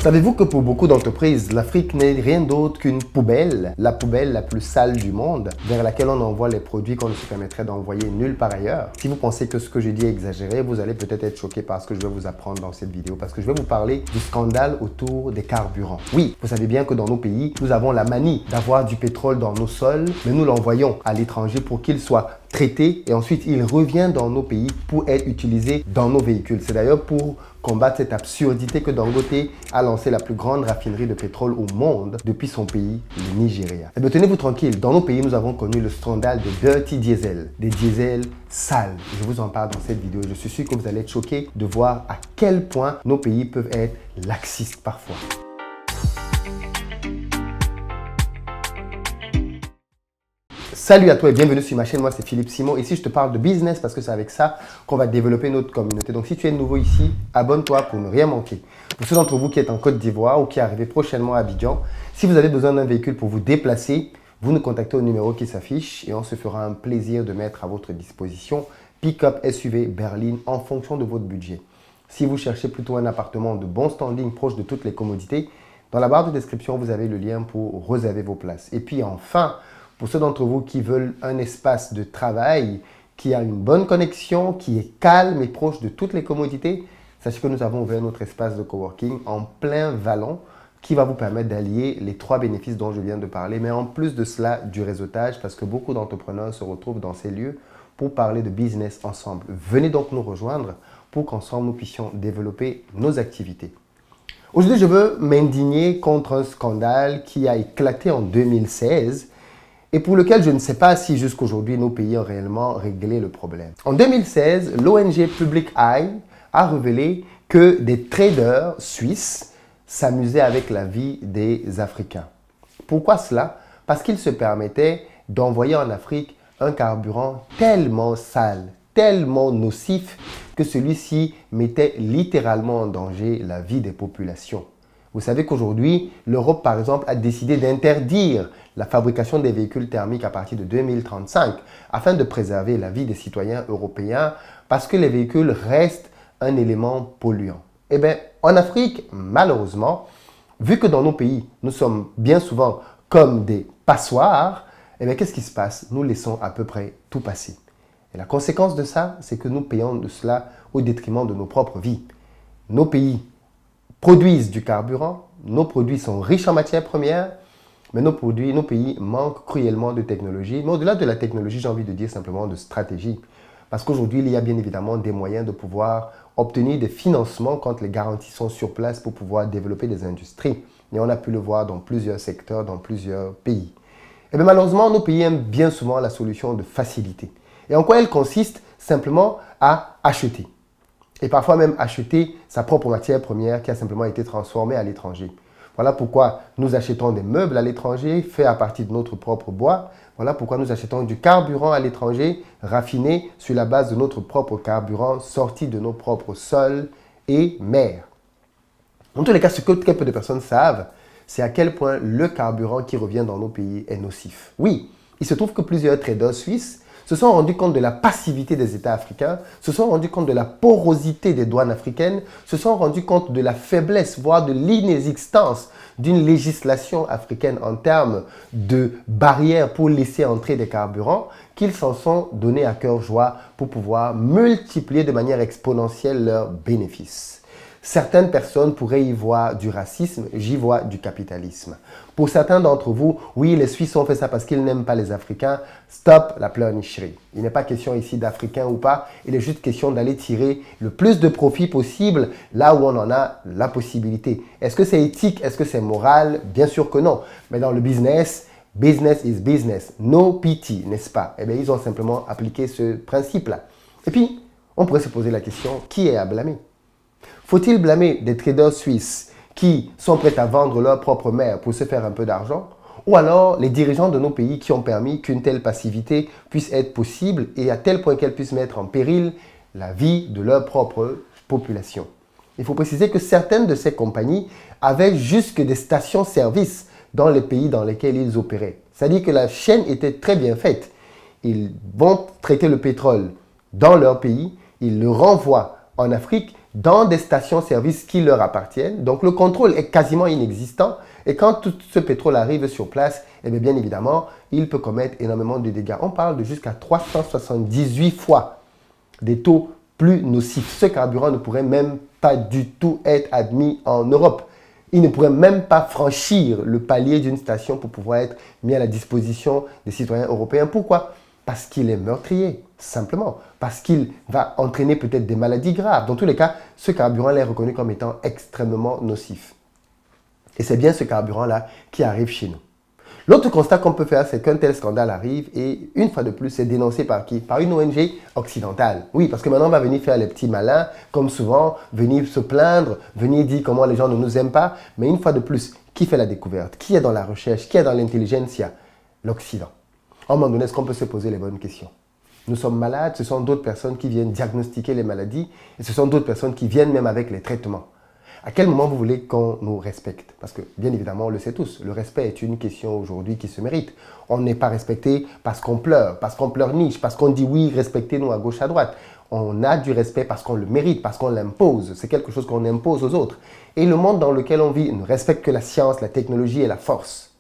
Savez-vous que pour beaucoup d'entreprises, l'Afrique n'est rien d'autre qu'une poubelle, la poubelle la plus sale du monde, vers laquelle on envoie les produits qu'on ne se permettrait d'envoyer nulle part ailleurs? Si vous pensez que ce que je dis est exagéré, vous allez peut-être être choqué par ce que je vais vous apprendre dans cette vidéo, parce que je vais vous parler du scandale autour des carburants. Oui, vous savez bien que dans nos pays, nous avons la manie d'avoir du pétrole dans nos sols, mais nous l'envoyons à l'étranger pour qu'il soit traité et ensuite il revient dans nos pays pour être utilisé dans nos véhicules. C'est d'ailleurs pour combattre cette absurdité que Dangote a lancé la plus grande raffinerie de pétrole au monde depuis son pays, le Nigeria. Et bien tenez-vous tranquille, dans nos pays nous avons connu le scandale de Dirty Diesel, des diesels sales. Je vous en parle dans cette vidéo. Je suis sûr que vous allez être choqués de voir à quel point nos pays peuvent être laxistes parfois. Salut à toi et bienvenue sur ma chaîne, moi c'est Philippe Simon. Ici je te parle de business parce que c'est avec ça qu'on va développer notre communauté. Donc si tu es nouveau ici, abonne-toi pour ne rien manquer. Pour ceux d'entre vous qui êtes en Côte d'Ivoire ou qui arrivez prochainement à Abidjan, si vous avez besoin d'un véhicule pour vous déplacer, vous nous contactez au numéro qui s'affiche et on se fera un plaisir de mettre à votre disposition pick-up, SUV, berline en fonction de votre budget. Si vous cherchez plutôt un appartement de bon standing proche de toutes les commodités, dans la barre de description vous avez le lien pour réserver vos places. Et puis enfin, pour ceux d'entre vous qui veulent un espace de travail qui a une bonne connexion, qui est calme et proche de toutes les commodités, sachez que nous avons ouvert notre espace de coworking en plein vallon qui va vous permettre d'allier les trois bénéfices dont je viens de parler, mais en plus de cela, du réseautage parce que beaucoup d'entrepreneurs se retrouvent dans ces lieux pour parler de business ensemble. Venez donc nous rejoindre pour qu'ensemble nous puissions développer nos activités. Aujourd'hui, je veux m'indigner contre un scandale qui a éclaté en 2016 et pour lequel je ne sais pas si jusqu'aujourd'hui nos pays ont réellement réglé le problème. En 2016, l'ONG Public Eye a révélé que des traders suisses s'amusaient avec la vie des Africains. Pourquoi cela? Parce qu'ils se permettaient d'envoyer en Afrique un carburant tellement sale, tellement nocif que celui-ci mettait littéralement en danger la vie des populations. Vous savez qu'aujourd'hui, l'Europe, par exemple, a décidé d'interdire la fabrication des véhicules thermiques à partir de 2035 afin de préserver la vie des citoyens européens parce que les véhicules restent un élément polluant. Eh bien, en Afrique, malheureusement, vu que dans nos pays, nous sommes bien souvent comme des passoires, eh bien, qu'est-ce qui se passe? Nous laissons à peu près tout passer. Et la conséquence de ça, c'est que nous payons de cela au détriment de nos propres vies. Nos pays produisent du carburant, nos produits sont riches en matières premières, mais nos pays manquent cruellement de technologie. Mais au-delà de la technologie, j'ai envie de dire simplement de stratégie. Parce qu'aujourd'hui, il y a bien évidemment des moyens de pouvoir obtenir des financements quand les garanties sont sur place pour pouvoir développer des industries. Et on a pu le voir dans plusieurs secteurs, dans plusieurs pays. Et bien malheureusement, nos pays aiment bien souvent la solution de facilité. Et en quoi elle consiste? Simplement à acheter. Et parfois même acheter sa propre matière première qui a simplement été transformée à l'étranger. Voilà pourquoi nous achetons des meubles à l'étranger faits à partir de notre propre bois. Voilà pourquoi nous achetons du carburant à l'étranger raffiné sur la base de notre propre carburant sorti de nos propres sols et mers. En tous les cas, ce que très peu de personnes savent, c'est à quel point le carburant qui revient dans nos pays est nocif. Oui, il se trouve que plusieurs traders suisses se sont rendus compte de la passivité des États africains, se sont rendus compte de la porosité des douanes africaines, se sont rendus compte de la faiblesse, voire de l'inexistence d'une législation africaine en termes de barrières pour laisser entrer des carburants, qu'ils s'en sont donnés à cœur joie pour pouvoir multiplier de manière exponentielle leurs bénéfices. Certaines personnes pourraient y voir du racisme, j'y vois du capitalisme. Pour certains d'entre vous, oui, les Suisses ont fait ça parce qu'ils n'aiment pas les Africains. Stop la pleurnicherie. Il n'est pas question ici d'Africains ou pas, il est juste question d'aller tirer le plus de profit possible là où on en a la possibilité. Est-ce que c'est éthique? Est-ce que c'est moral? Bien sûr que non. Mais dans le business, business is business. No pity, n'est-ce pas? Eh bien, ils ont simplement appliqué ce principe-là. Et puis, on pourrait se poser la question, qui est à blâmer? Faut-il blâmer des traders suisses qui sont prêts à vendre leur propre mer pour se faire un peu d'argent? Ou alors les dirigeants de nos pays qui ont permis qu'une telle passivité puisse être possible et à tel point qu'elle puisse mettre en péril la vie de leur propre population? Il faut préciser que certaines de ces compagnies avaient jusque des stations-service dans les pays dans lesquels ils opéraient. C'est-à-dire que la chaîne était très bien faite. Ils vont traiter le pétrole dans leur pays, ils le renvoient en Afrique, dans des stations-service qui leur appartiennent. Donc le contrôle est quasiment inexistant. Et quand tout ce pétrole arrive sur place, eh bien évidemment, il peut commettre énormément de dégâts. On parle de jusqu'à 378 fois des taux plus nocifs. Ce carburant ne pourrait même pas du tout être admis en Europe. Il ne pourrait même pas franchir le palier d'une station pour pouvoir être mis à la disposition des citoyens européens. Pourquoi? Parce qu'il est meurtrier, simplement. Parce qu'il va entraîner peut-être des maladies graves. Dans tous les cas, ce carburant est reconnu comme étant extrêmement nocif. Et c'est bien ce carburant-là qui arrive chez nous. L'autre constat qu'on peut faire, c'est qu'un tel scandale arrive et une fois de plus, c'est dénoncé par qui? Par une ONG occidentale. Oui, parce que maintenant, on va venir faire les petits malins, comme souvent, venir se plaindre, venir dire comment les gens ne nous aiment pas. Mais une fois de plus, qui fait la découverte? Qui est dans la recherche? Qui est dans l'intelligentsia? L'Occident. À un moment donné, est-ce qu'on peut se poser les bonnes questions? Nous sommes malades, ce sont d'autres personnes qui viennent diagnostiquer les maladies et ce sont d'autres personnes qui viennent même avec les traitements. À quel moment vous voulez qu'on nous respecte? Parce que, bien évidemment, on le sait tous, le respect est une question aujourd'hui qui se mérite. On n'est pas respecté parce qu'on pleurniche, parce qu'on dit oui, respectez-nous à gauche, à droite. On a du respect parce qu'on le mérite, parce qu'on l'impose. C'est quelque chose qu'on impose aux autres. Et le monde dans lequel on vit ne respecte que la science, la technologie et la force.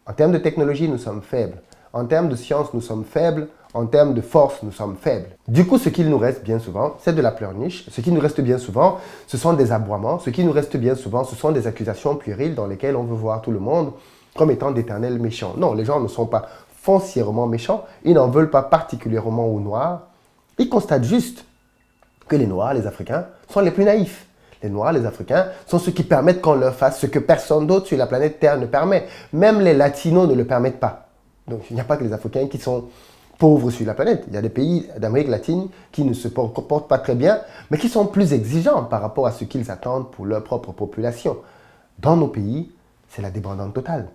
En termes de technologie, nous sommes faibles. En termes de science, nous sommes faibles. En termes de force, nous sommes faibles. Du coup, ce qu'il nous reste bien souvent, c'est de la pleurniche. Ce qui nous reste bien souvent, ce sont des aboiements. Ce qui nous reste bien souvent, ce sont des accusations puériles dans lesquelles on veut voir tout le monde comme étant d'éternels méchants. Non, les gens ne sont pas foncièrement méchants. Ils n'en veulent pas particulièrement aux Noirs. Ils constatent juste que les Noirs, les Africains, sont les plus naïfs. Les Noirs, les Africains, sont ceux qui permettent qu'on leur fasse ce que personne d'autre sur la planète Terre ne permet. Même les Latinos ne le permettent pas. Donc, il n'y a pas que les Africains qui sont pauvres sur la planète. Il y a des pays d'Amérique latine qui ne se comportent pas très bien, mais qui sont plus exigeants par rapport à ce qu'ils attendent pour leur propre population. Dans nos pays, c'est la débandade totale.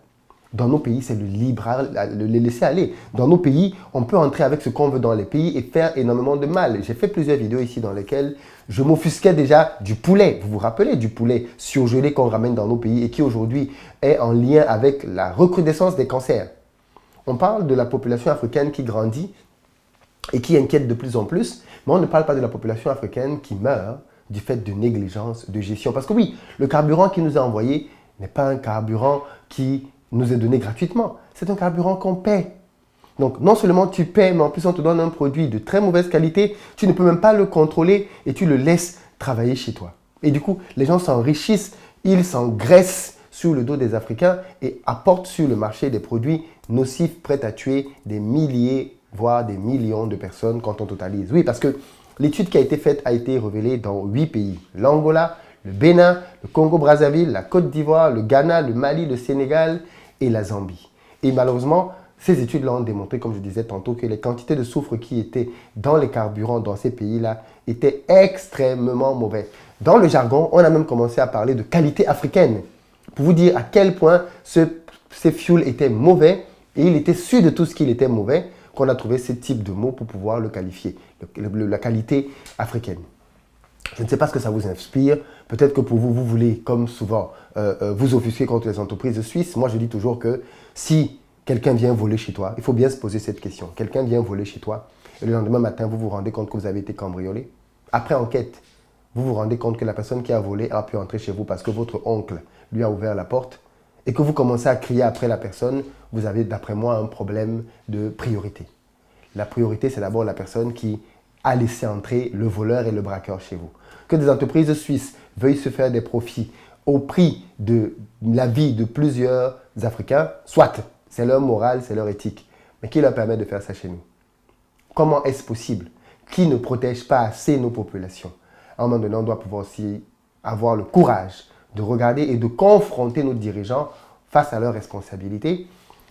Dans nos pays, c'est le laisser aller. Dans nos pays, on peut entrer avec ce qu'on veut dans les pays et faire énormément de mal. J'ai fait plusieurs vidéos ici dans lesquelles je m'offusquais déjà du poulet. Vous vous rappelez du poulet surgelé qu'on ramène dans nos pays et qui aujourd'hui est en lien avec la recrudescence des cancers. On parle de la population africaine qui grandit et qui inquiète de plus en plus, mais on ne parle pas de la population africaine qui meurt du fait de négligence de gestion. Parce que oui, le carburant qui nous a envoyé n'est pas un carburant qui nous est donné gratuitement. C'est un carburant qu'on paie. Donc non seulement tu paies, mais en plus on te donne un produit de très mauvaise qualité, tu ne peux même pas le contrôler et tu le laisses travailler chez toi. Et du coup, les gens s'enrichissent, ils s'engraissent sur le dos des Africains et apportent sur le marché des produits nocifs prêts à tuer des milliers, voire des millions de personnes quand on totalise. Oui, parce que l'étude qui a été faite a été révélée dans 8 pays. L'Angola, le Bénin, le Congo-Brazzaville, la Côte d'Ivoire, le Ghana, le Mali, le Sénégal et la Zambie. Et malheureusement, ces études-là ont démontré, comme je disais tantôt, que les quantités de soufre qui étaient dans les carburants dans ces pays-là étaient extrêmement mauvais. Dans le jargon, on a même commencé à parler de qualité africaine, pour vous dire à quel point ces fuels étaient mauvais, et il était sûr de tout ce qu'il était mauvais, qu'on a trouvé ce type de mots pour pouvoir le qualifier, la qualité africaine. Je ne sais pas ce que ça vous inspire. Peut-être que pour vous, vous voulez, comme souvent, vous offusquer contre les entreprises suisses. Moi, je dis toujours que si quelqu'un vient voler chez toi, il faut bien se poser cette question. Quelqu'un vient voler chez toi et le lendemain matin, vous vous rendez compte que vous avez été cambriolé. Après enquête, vous vous rendez compte que la personne qui a volé a pu entrer chez vous parce que votre oncle lui a ouvert la porte et que vous commencez à crier après la personne, vous avez, d'après moi, un problème de priorité. La priorité, c'est d'abord la personne qui a laissé entrer le voleur et le braqueur chez vous. Que des entreprises suisses veuillent se faire des profits au prix de la vie de plusieurs Africains, soit, c'est leur morale, c'est leur éthique, mais qui leur permet de faire ça chez nous? Comment est-ce possible? Qui ne protège pas assez nos populations? À un moment donné, on doit pouvoir aussi avoir le courage de regarder et de confronter nos dirigeants face à leurs responsabilités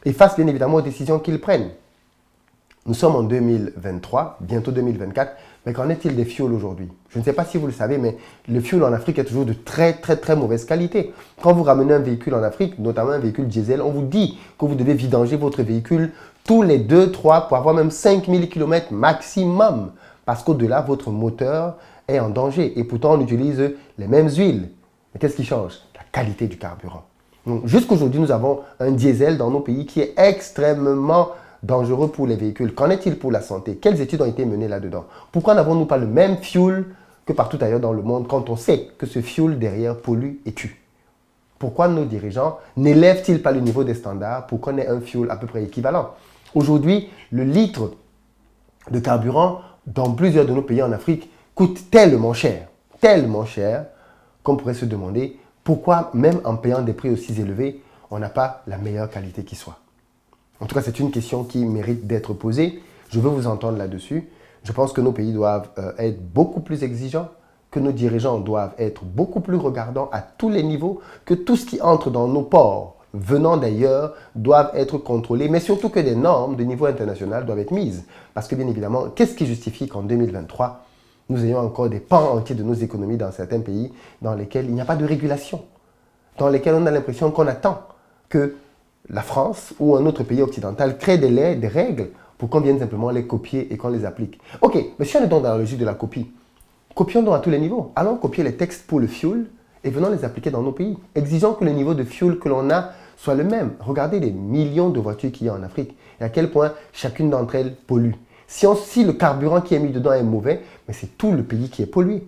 et face bien évidemment aux décisions qu'ils prennent. Nous sommes en 2023, bientôt 2024, mais qu'en est-il des fuels aujourd'hui? Je ne sais pas si vous le savez, mais le fuel en Afrique est toujours de très mauvaise qualité. Quand vous ramenez un véhicule en Afrique, notamment un véhicule diesel, on vous dit que vous devez vidanger votre véhicule tous les 2, 3, pour avoir même 5000 km maximum. Parce qu'au-delà, votre moteur est en danger. Et pourtant, on utilise les mêmes huiles. Mais qu'est-ce qui change? La qualité du carburant. Donc, jusqu'aujourd'hui, nous avons un diesel dans nos pays qui est extrêmement dangereux pour les véhicules. Qu'en est-il pour la santé? Quelles études ont été menées là-dedans? Pourquoi n'avons-nous pas le même fuel que partout ailleurs dans le monde quand on sait que ce fioul derrière pollue et tue? Pourquoi nos dirigeants n'élèvent-ils pas le niveau des standards pour qu'on ait un fioul à peu près équivalent? Aujourd'hui, le litre de carburant dans plusieurs de nos pays en Afrique coûte tellement cher qu'on pourrait se demander pourquoi, même en payant des prix aussi élevés, on n'a pas la meilleure qualité qui soit. En tout cas, c'est une question qui mérite d'être posée. Je veux vous entendre là-dessus. Je pense que nos pays doivent être beaucoup plus exigeants, que nos dirigeants doivent être beaucoup plus regardants à tous les niveaux, que tout ce qui entre dans nos ports, venant d'ailleurs, doivent être contrôlés, mais surtout que des normes de niveau international doivent être mises. Parce que bien évidemment, qu'est-ce qui justifie qu'en 2023, nous ayons encore des pans entiers de nos économies dans certains pays dans lesquels il n'y a pas de régulation, dans lesquels on a l'impression qu'on attend que la France ou un autre pays occidental crée des règles pour qu'on vienne simplement les copier et qu'on les applique. Ok, mais si on est donc dans la logique de la copie, copions donc à tous les niveaux. Allons copier les textes pour le fioul et venons les appliquer dans nos pays. Exigeons que le niveau de fioul que l'on a soit le même. Regardez les millions de voitures qu'il y a en Afrique et à quel point chacune d'entre elles pollue. Si le carburant qui est mis dedans est mauvais, mais c'est tout le pays qui est pollué.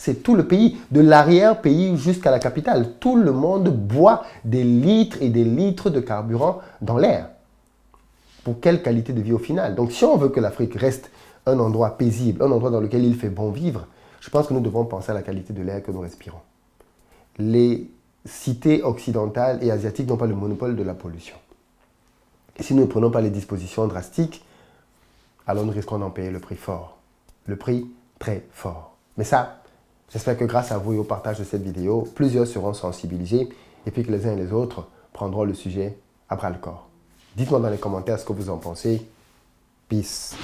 C'est tout le pays, de l'arrière-pays jusqu'à la capitale. Tout le monde boit des litres et des litres de carburant dans l'air. Pour quelle qualité de vie au final? Donc si on veut que l'Afrique reste un endroit paisible, un endroit dans lequel il fait bon vivre, je pense que nous devons penser à la qualité de l'air que nous respirons. Les cités occidentales et asiatiques n'ont pas le monopole de la pollution. Et si nous ne prenons pas les dispositions drastiques, alors nous risquons d'en payer le prix fort. Le prix très fort. Mais ça, j'espère que grâce à vous et au partage de cette vidéo, plusieurs seront sensibilisés et puis que les uns et les autres prendront le sujet à bras le corps. Dites-moi dans les commentaires ce que vous en pensez. Peace.